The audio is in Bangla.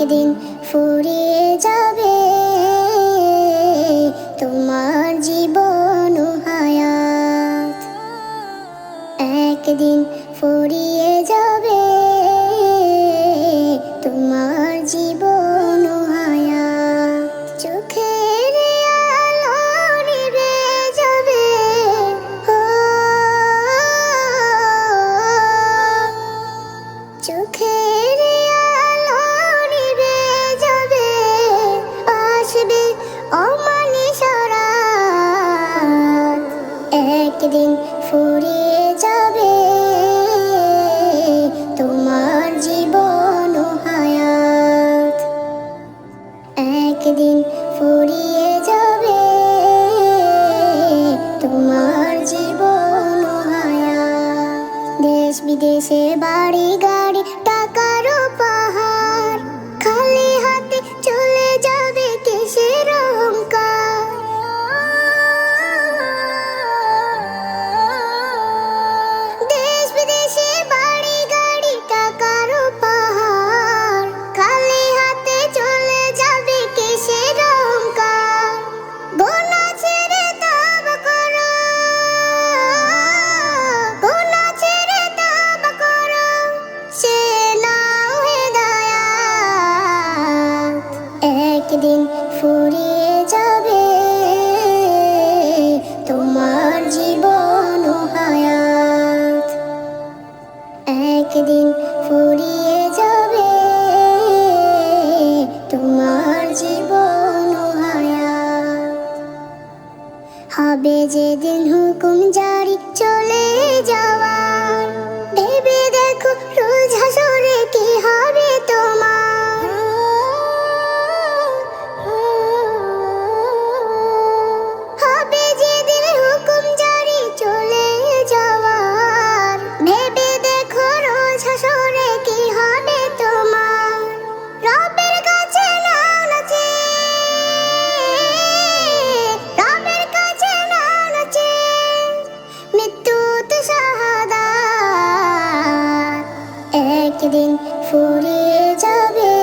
একদিন ফুরিয়ে যাবে তোমার জীবন ও হায়াত। একদিন ফুরিয়ে যাবে তোমার জীবন ও হায়াত। চোখের আলো নিভে যাবে, চোখের আলো নিভে যাবে, আসবে অমানিসা রাত। একদিন ফুরিয়ে যাবে তোমার জীবন ও হায়াত। একদিন ফুরিয়ে যাবে তোমার জীবন ও হায়াত। দেশ বিদেশে বাড়ি গাড়ি টাকারও পাহাড়, খালি হাতে চলে যাবে কিসের অহংকার। দেশ বিদেশে বাড়ি গাড়ি টাকারও পাহাড়, খালি হাতে চলে যাবে কিসের অহংকার। গুনাহ ছেড়ে তওবা করো, গুনাহ ছেড়ে তওবা করো, সে নাও হেদায়াত। একদিন ফুরিয়ে যাবে তোমার জীবন ও হায়াত। একদিন ফুরিয়ে যাবে তোমার জীবন ও হায়াত। হবে যেদিন হুকুম জারি চলে যাওয়ার, ভেবে দেখো রোজ হাসরে কি হবে তোমার। হবে যেদিন হুকুম জারি চলে যাওয়ার, ভেবে দেখো রোজ হাসরে কি হবে তোমার। রবের কাছে নাও না চেয়ে, রবের কাছে নাও না চেয়ে, মৃত্যু তো শাহাদাত। একদিন ফুরিয়ে যাবে